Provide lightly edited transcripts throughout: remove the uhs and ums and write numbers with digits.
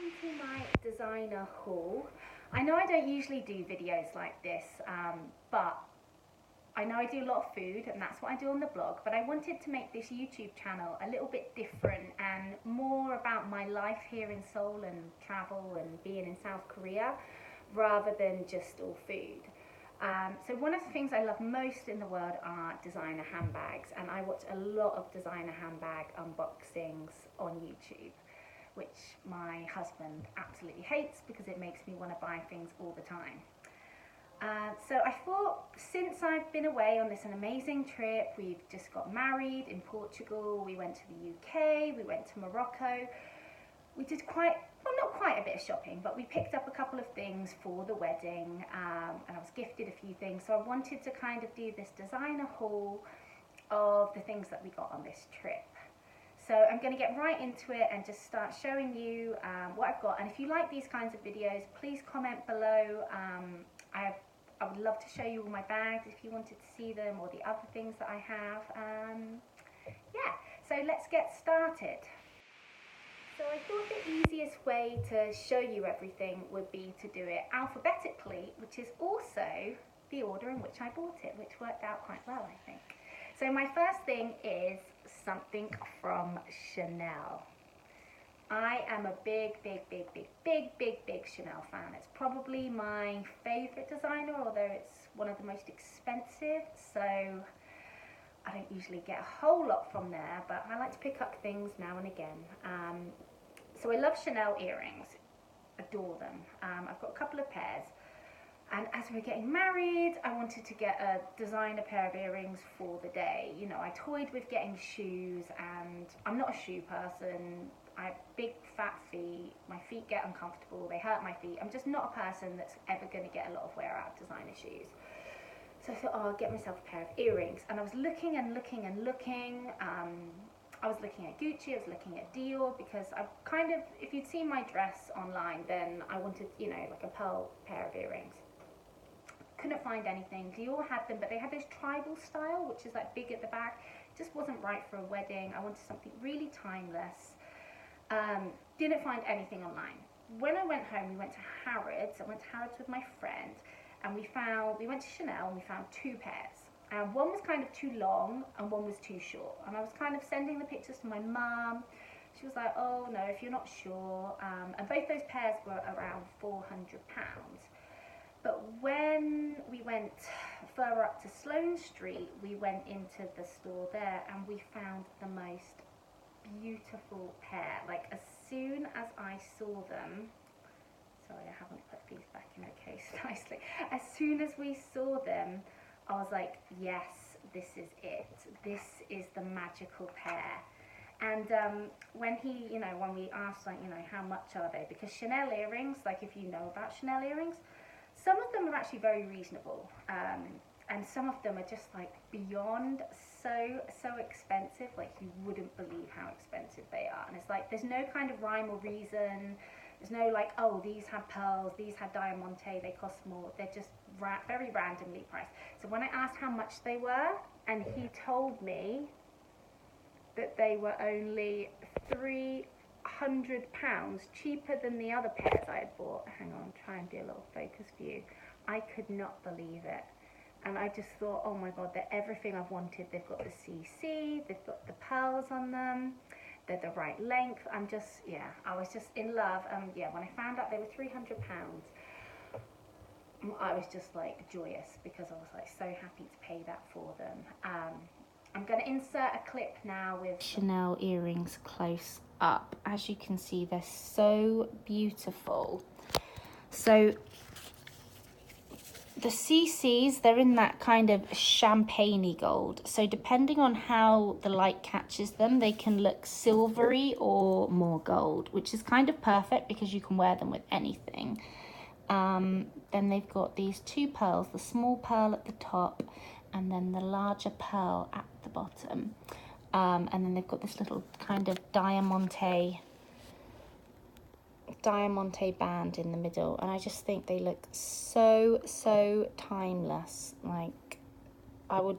To my designer haul. I know I don't usually do videos like this, but I know I do a lot of food and that's what I do on the blog, but I wanted to make this YouTube channel a little bit different and more about my life here in Seoul and travel and being in South Korea rather than just all food. So one of the things I love most in the world are designer handbags, and I watch a lot of designer handbag unboxings on YouTube, which my husband absolutely hates because it makes me want to buy things all the time. So I thought, since I've been away on this amazing trip, we've just got married in Portugal, we went to the UK, we went to Morocco, we did not quite a bit of shopping, but we picked up a couple of things for the wedding, and I was gifted a few things, so I wanted to kind of do this designer haul of the things that we got on this trip. So I'm going to get right into it and just start showing you what I've got. And if you like these kinds of videos, please comment below. I would love to show you all my bags if you wanted to see them, or the other things that I have. Yeah, so let's get started. So I thought the easiest way to show you everything would be to do it alphabetically, which is also the order in which I bought it, which worked out quite well, I think. So my first thing is something from Chanel. I am a big Chanel fan. It's probably my favorite designer, although it's one of the most expensive, so I don't usually get a whole lot from there, but I like to pick up things now and again. So I love Chanel earrings, adore them. I've got a couple of pairs. And as we were getting married, I wanted to get a designer pair of earrings for the day. You know, I toyed with getting shoes, and I'm not a shoe person. I have big fat feet, my feet get uncomfortable, they hurt my feet. I'm just not a person that's ever going to get a lot of wear out of designer shoes. So I thought, oh, I'll get myself a pair of earrings. And I was looking and looking and looking. I was looking at Gucci, I was looking at Dior, because I kind of, if you'd seen my dress online, then I wanted, you know, like a pearl pair of earrings. Couldn't find anything. Dior had them, but they had this tribal style, which is like big at the back. It just wasn't right for a wedding. I wanted something really timeless. Didn't find anything online. When I went home, we went to Harrods. I went to Harrods with my friend, and we went to Chanel and we found two pairs. One was kind of too long and one was too short. And I was kind of sending the pictures to my mum. She was like, oh no, if you're not sure. And both those pairs were around £400. But when we went further up to Sloane Street, we went into the store there and we found the most beautiful pair. Like, as soon as I saw them, sorry, I haven't put these back in the case nicely. As soon as we saw them, I was like, yes, this is it. This is the magical pair. And when we asked, like, you know, how much are they? Because Chanel earrings, like, if you know about Chanel earrings, some of them are actually very reasonable, and some of them are just like beyond so expensive, like you wouldn't believe how expensive they are. And it's like there's no kind of rhyme or reason. There's no like, oh, these have pearls, these have diamante, they cost more. They're just very randomly priced. So when I asked how much they were, and he told me that they were only £300 cheaper than the other pairs I had bought. Hang on, try and do a little focus view. I could not believe it. And I just thought, oh my God, they're everything I've wanted. They've got the CC, they've got the pearls on them, they're the right length. I was just in love. When I found out they were £300, I was just like joyous, because I was like so happy to pay that for them. I'm going to insert a clip now with Chanel earrings close up. As you can see, they're so beautiful. So the CCs, they're in that kind of champagne-y gold. So depending on how the light catches them, they can look silvery or more gold, which is kind of perfect because you can wear them with anything. Then they've got these two pearls, the small pearl at the top and then the larger pearl at the bottom. And then they've got this little kind of diamante band in the middle, and I just think they look so timeless. Like, I would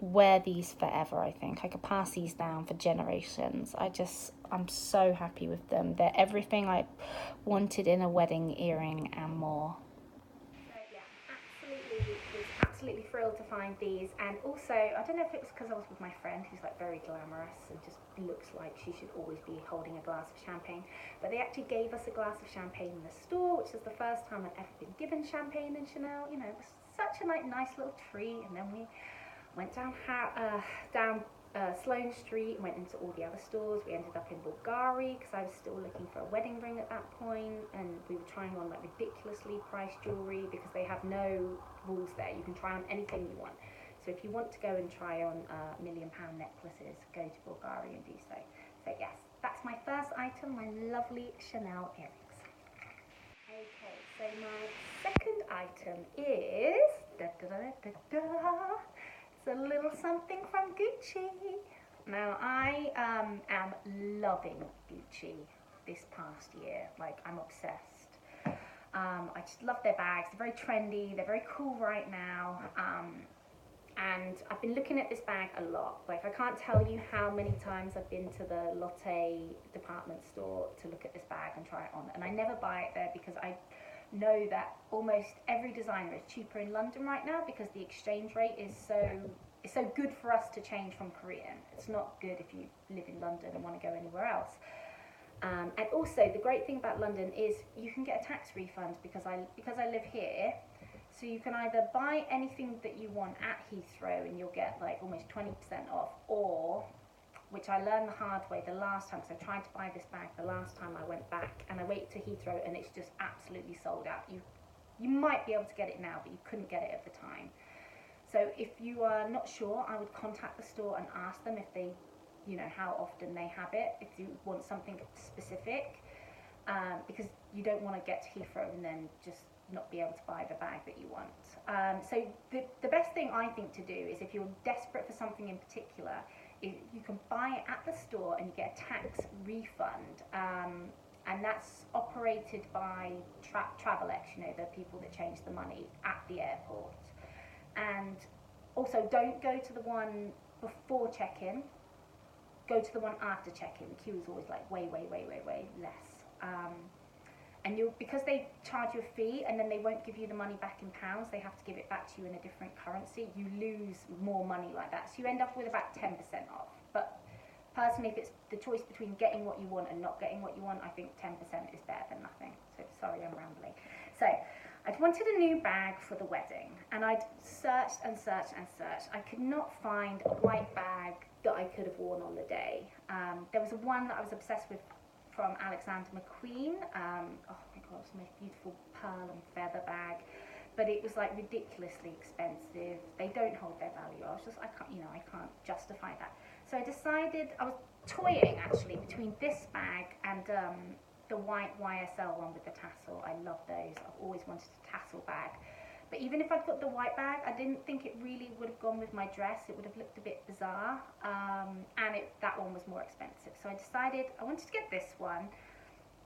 wear these forever. I think I could pass these down for generations. I'm so happy with them. They're everything I wanted in a wedding earring and more. So yeah, absolutely thrilled to find these. And also, I don't know if it was because I was with my friend who's like very glamorous and just looks like she should always be holding a glass of champagne, but they actually gave us a glass of champagne in the store, which is the first time I'd ever been given champagne in Chanel. You know, it was such a nice little treat. And then we went down Sloane Street, went into all the other stores. We ended up in Bulgari because I was still looking for a wedding ring at that point, and we were trying on like ridiculously priced jewellery because they have no rules there. You can try on anything you want. So if you want to go and try on £1 million necklaces, go to Bulgari and do so. So yes, that's my first item, my lovely Chanel earrings. Okay, so my second item is it's a little something from Gucci. Now I am loving Gucci this past year. Like, I'm obsessed. I just love their bags. They're very trendy. They're very cool right now. And I've been looking at this bag a lot. Like, I can't tell you how many times I've been to the Lotte department store to look at this bag and try it on. And I never buy it there because I know that almost every designer is cheaper in London right now because the exchange rate is so good for us to change from Korean. It's not good if you live in London and want to go anywhere else. And also, the great thing about London is you can get a tax refund because I live here. So you can either buy anything that you want at Heathrow and you'll get like almost 20% off, or, which I learned the hard way the last time, because I tried to buy this bag the last time I went back, and I waited to Heathrow and it's just absolutely sold out. You might be able to get it now, but you couldn't get it at the time. So if you are not sure, I would contact the store and ask them if they, you know, how often they have it, if you want something specific, because you don't want to get to Heathrow and then just not be able to buy the bag that you want. So the best thing I think to do is, if you're desperate for something in particular, you can buy it at the store and you get a tax refund, and that's operated by Travelex, you know, the people that change the money at the airport. And also, don't go to the one before check-in, go to the one after check-in. The queue is always like way less. And because they charge you a fee and then they won't give you the money back in pounds, they have to give it back to you in a different currency, you lose more money like that. So you end up with about 10% off. But personally, if it's the choice between getting what you want and not getting what you want, I think 10% is better than nothing. So sorry, I'm rambling. So I'd wanted a new bag for the wedding, and I'd searched and searched and searched. I could not find a white bag that I could have worn on the day. There was one that I was obsessed with from Alexander McQueen. Oh my god, it's the most beautiful pearl and feather bag, but it was like ridiculously expensive. They don't hold their value. I can't justify that. So I decided, I was toying actually between this bag and the white YSL one with the tassel. I love those. I've always wanted a tassel bag. But even if I'd got the white bag, I didn't think it really would have gone with my dress. It would have looked a bit bizarre, and that one was more expensive. So I decided I wanted to get this one,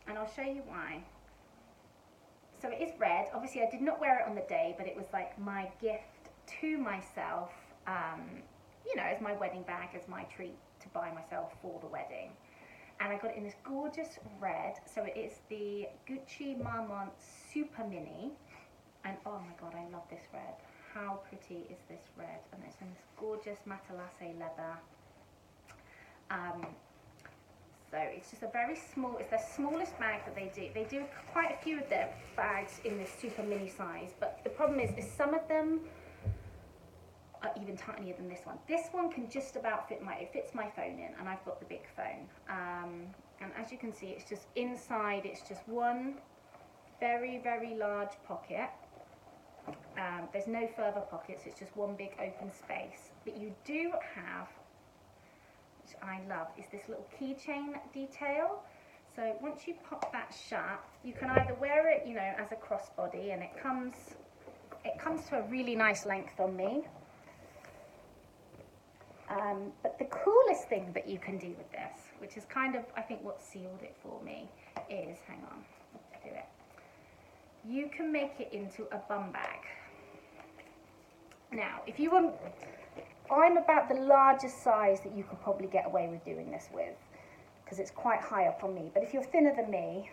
and I'll show you why. So it is red. Obviously, I did not wear it on the day, but it was like my gift to myself, you know, as my wedding bag, as my treat to buy myself for the wedding. And I got it in this gorgeous red. So it is the Gucci Marmont Super Mini. And oh my god, I love this red. How pretty is this red? And it's in this gorgeous matelasse leather. So it's just a very small, it's their smallest bag that they do. They do quite a few of their bags in this super mini size, but the problem is some of them are even tinier than this one. This one can just about fit it fits my phone in, and I've got the big phone. And as you can see, it's just inside, it's just one very large pocket. There's no further pockets, it's just one big open space. But you do have, which I love, is this little keychain detail. So once you pop that shut, you can either wear it, you know, as a crossbody, and it comes to a really nice length on me. But the coolest thing that you can do with this, which is kind of, I think, what sealed it for me, is, hang on, let's do it. You can make it into a bum bag. Now, if you were I'm about the largest size that you could probably get away with doing this with, because it's quite high up on me. But if you're thinner than me,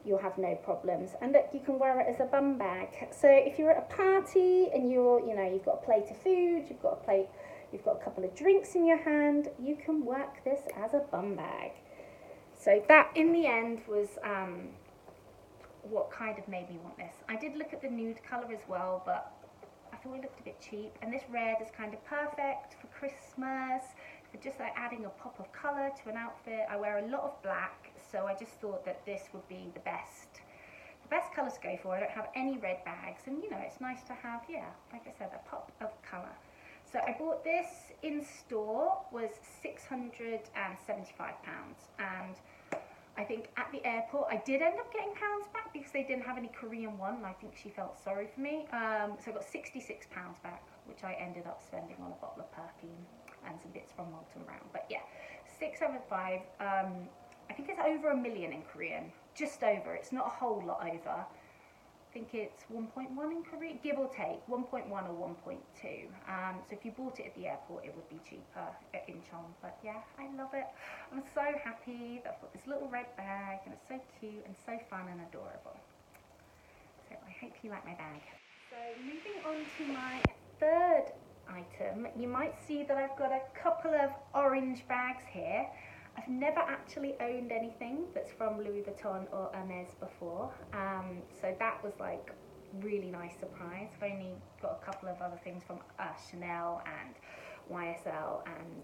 you'll have no problems. And look, you can wear it as a bum bag. So if you're at a party and you've got a plate of food, you've got a couple of drinks in your hand, you can work this as a bum bag. So that, in the end, was what kind of made me want this. I did look at the nude colour as well, but I thought it looked a bit cheap. And this red is kind of perfect for Christmas, for just like adding a pop of colour to an outfit. I wear a lot of black, so I just thought that this would be the best colour to go for. I don't have any red bags, and it's nice to have, like I said, a pop of colour. So I bought this in store, was £675, and I think at the airport I did end up getting pounds back because they didn't have any Korean won, and I think she felt sorry for me. So I got £66 back, which I ended up spending on a bottle of perfume and some bits from Molton Brown. But yeah, 675. I think it's over $1 million in Korean, just over. It's not a whole lot over. I think it's 1.1 in Korean, give or take, 1.1 or 1.2. So if you bought it at the airport, it would be cheaper at Incheon. But yeah, I love it. I'm so happy that I've got this little red bag, and it's so cute and so fun and adorable. So I hope you like my bag. So moving on to my third item, you might see that I've got a couple of orange bags here. I've never actually owned anything that's from Louis Vuitton or Hermes before, so that was like really nice surprise. I've only got a couple of other things from Chanel and YSL and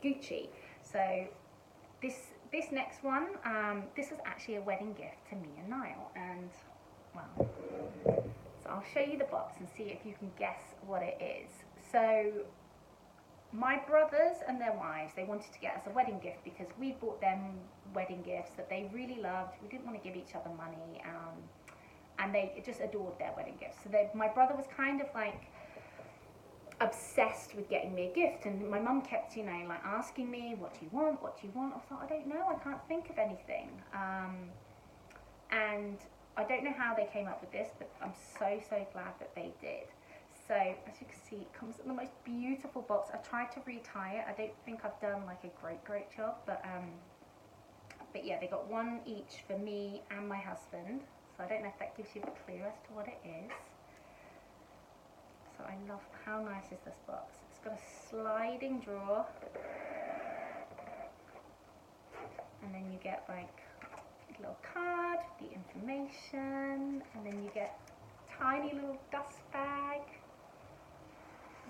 Gucci. So this next one, this was actually a wedding gift to me and Niall, and well, so I'll show you the box and see if you can guess what it is. So my brothers and their wives, they wanted to get us a wedding gift because we bought them wedding gifts that they really loved. We didn't want to give each other money, and they just adored their wedding gifts. So my brother was kind of like obsessed with getting me a gift, and my mum kept, like asking me, what do you want? What do you want? I thought, I don't know, I can't think of anything. And I don't know how they came up with this, but I'm so glad that they did. So, as you can see, it comes in the most beautiful box. I tried to retie it. I don't think I've done like a great job, but yeah, they got one each for me and my husband. So I don't know if that gives you a clue as to what it is. So I love, how nice is this box? It's got a sliding drawer, and then you get like a little card with the information, and then you get a tiny little dust bag.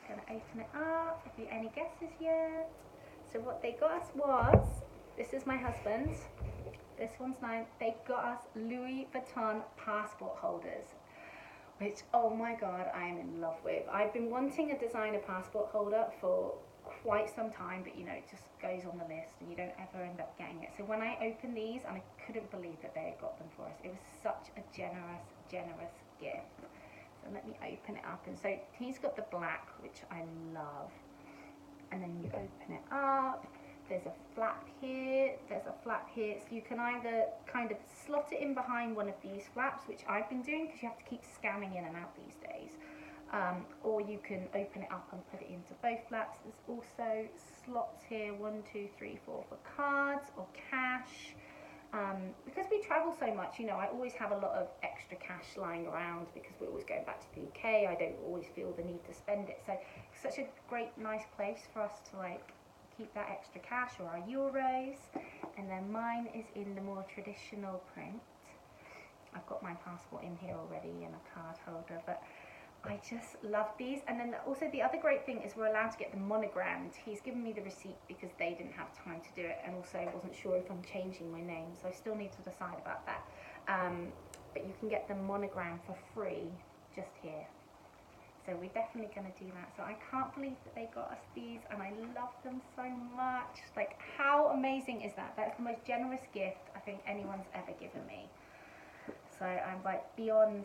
I'm going to open it up. Have you any guesses yet? So what they got us was, this is my husband's, this one's mine, they got us Louis Vuitton passport holders, which, oh my god, I am in love with. I've been wanting a designer passport holder for quite some time, but it just goes on the list and you don't ever end up getting it. So when I opened these, and I couldn't believe that they had got them for us, it was such a generous gift. So let me open it up. And so he's got the black, which I love. And then you open it up. There's a flap here. There's a flap here. So you can either kind of slot it in behind one of these flaps, which I've been doing because you have to keep scanning in and out these days. Or you can open it up and put it into both flaps. There's also slots here, 1, 2, 3, 4 for cards or cash. Because we travel so much, I always have a lot of extra cash lying around because we're always going back to the UK. I don't always feel the need to spend it. So it's such a great, nice place for us to like keep that extra cash or our euros. And then mine is in the more traditional print. I've got my passport in here already and a card holder, but I just love these. And then also the other great thing is we're allowed to get them monogrammed. He's given me the receipt because they didn't have time to do it, and also wasn't sure if I'm changing my name, so I still need to decide about that. But you can get them monogrammed for free just here. So we're definitely going to do that. So I can't believe that they got us these, and I love them so much. Like, how amazing is that? That's the most generous gift I think anyone's ever given me. So I'm like beyond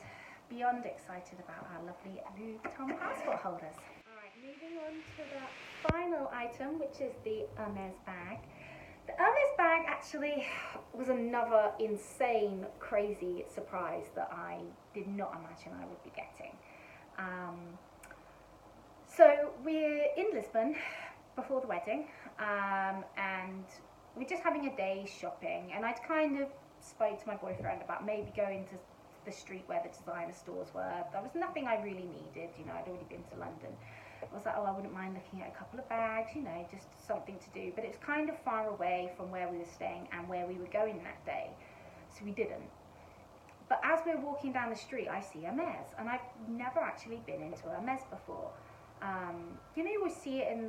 excited about our lovely Louis Vuitton passport holders. Alright, moving on to the final item, which is the Hermes bag. The Hermes bag actually was another insane, crazy surprise that I did not imagine I would be getting. So we're in Lisbon before the wedding, and we're just having a day shopping, and I'd kind of spoke to my boyfriend about maybe going to the street where the designer stores were. There was nothing I really needed, you know, I'd already been to London. I was like, oh, I wouldn't mind looking at a couple of bags, you know, just something to do. But it's kind of far away from where we were staying and where we were going that day, so we didn't. But as we're walking down the street, I see Hermes, and I've never actually been into Hermes before. You know, you always see it in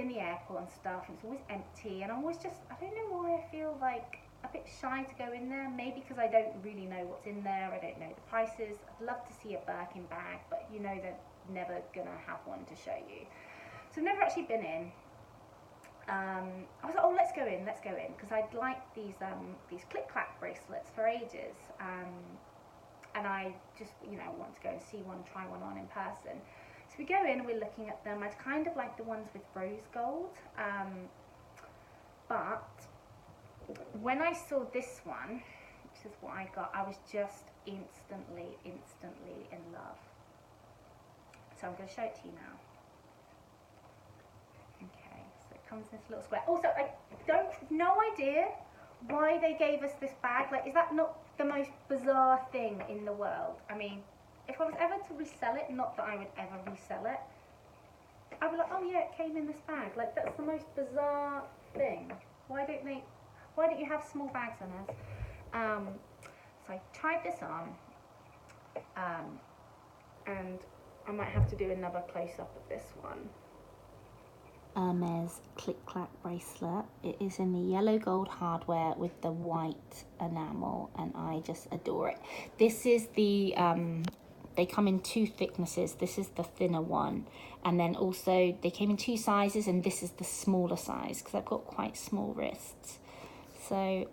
the airport and stuff, and it's always empty, and I always just, I don't know why I feel like a bit shy to go in there. Maybe because I don't really know what's in there, I don't know the prices. I'd love to see a Birkin bag, but you know they're never gonna have one to show you. So I've never actually been in. I was like, oh, let's go in, because I'd liked these Clic bracelets for ages, and I just, you know, want to go and see one, try one on in person. So we go in and we're looking at them. I'd kind of like the ones with rose gold, but when I saw this one, which is what I got, I was just instantly in love. So I'm going to show it to you now. Okay, so it comes in this little square. Also, I no idea why they gave us this bag. Like, is that not the most bizarre thing in the world? I mean, if I was ever to resell it, not that I would ever resell it, I'd be like, oh yeah, it came in this bag. Like, that's the most bizarre thing. Why don't you have small bags on us? So I tried this on, and I might have to do another close-up of this one. Hermes Clic bracelet. It is in the yellow gold hardware with the white enamel, and I just adore it. This is the they come in two thicknesses. This is the thinner one, and then also they came in two sizes, and this is the smaller size because I've got quite small wrists. So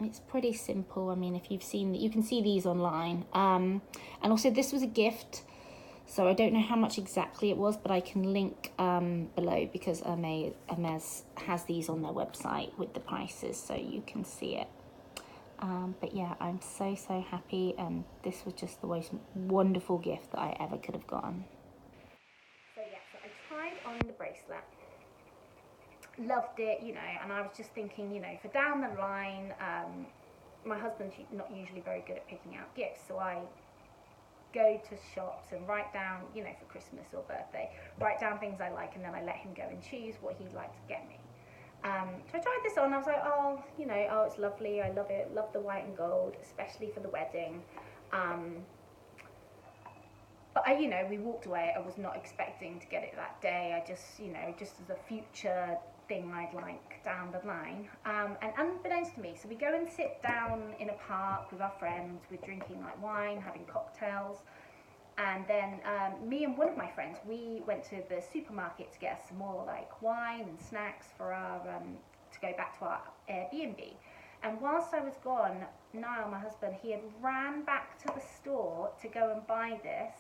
it's pretty simple. I mean, if you've seen, you can see these online. And also this was a gift, so I don't know how much exactly it was, but I can link below, because Hermes has these on their website with the prices, so you can see it. But yeah, I'm so happy, and this was just the most wonderful gift that I ever could have gotten. So yeah, so I tried on the bracelet, loved it, you know, and I was just thinking, you know, for down the line, my husband's not usually very good at picking out gifts, so I go to shops and write down, you know, for Christmas or birthday, write down things I like, and then I let him go and choose what he'd like to get me. So I tried this on, I was like, oh, you know, oh, it's lovely, I love it, love the white and gold, especially for the wedding. But you know, we walked away, I was not expecting to get it that day. I just, you know, just as a future thing I'd like down the line. And unbeknownst to me, so we go and sit down in a park with our friends, we're drinking like wine, having cocktails, and then me and one of my friends, we went to the supermarket to get us some more like wine and snacks for our, to go back to our Airbnb. And whilst I was gone, Niall, my husband, he had ran back to the store to go and buy this,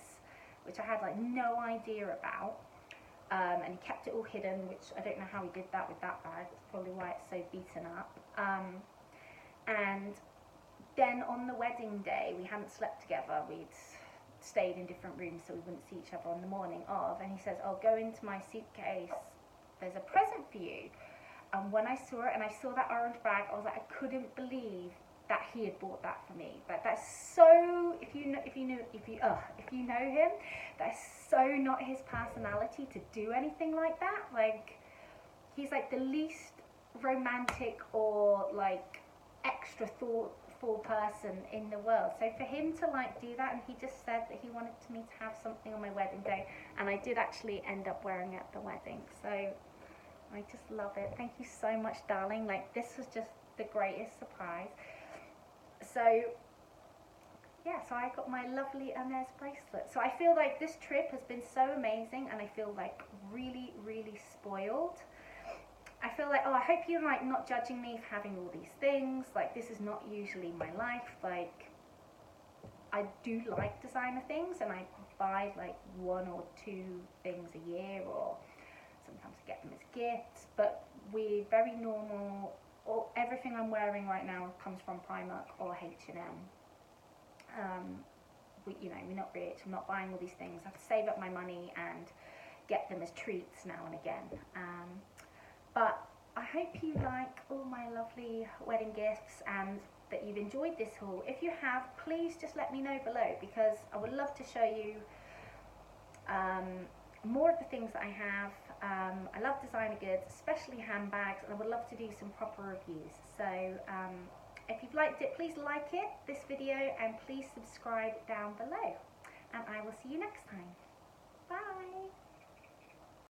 which I had like no idea about. And he kept it all hidden, which I don't know how he did that with that bag. It's probably why it's so beaten up. And then on the wedding day, we hadn't slept together. We'd stayed in different rooms so we wouldn't see each other on the morning of. And he says, "Oh, go into my suitcase. There's a present for you." And when I saw it and I saw that orange bag, I was like, I couldn't believe that he had bought that for me. But that's so, if you know him, that's so not his personality to do anything like that. Like, he's like the least romantic or like extra thoughtful person in the world. So for him to like do that, and he just said that he wanted me to have something on my wedding day, and I did actually end up wearing it at the wedding. So I just love it. Thank you so much, darling. Like, this was just the greatest surprise. So yeah, so I got my lovely Hermes bracelet. So I feel like this trip has been so amazing, and I feel like really spoiled. I feel like, oh, I hope you're like not judging me for having all these things. Like, this is not usually my life. Like, I do like designer things, and I buy like 1 or 2 things a year, or sometimes I get them as gifts, but we're very normal. Everything I'm wearing right now comes from Primark or H&M. we're not rich, I'm not buying all these things. I have to save up my money and get them as treats now and again. But I hope you like all my lovely wedding gifts and that you've enjoyed this haul. If you have, please just let me know below, because I would love to show you more of the things that I have. I love designer goods, especially handbags, and I would love to do some proper reviews. So if you've liked it, please like this video, and please subscribe down below. And I will see you next time. Bye!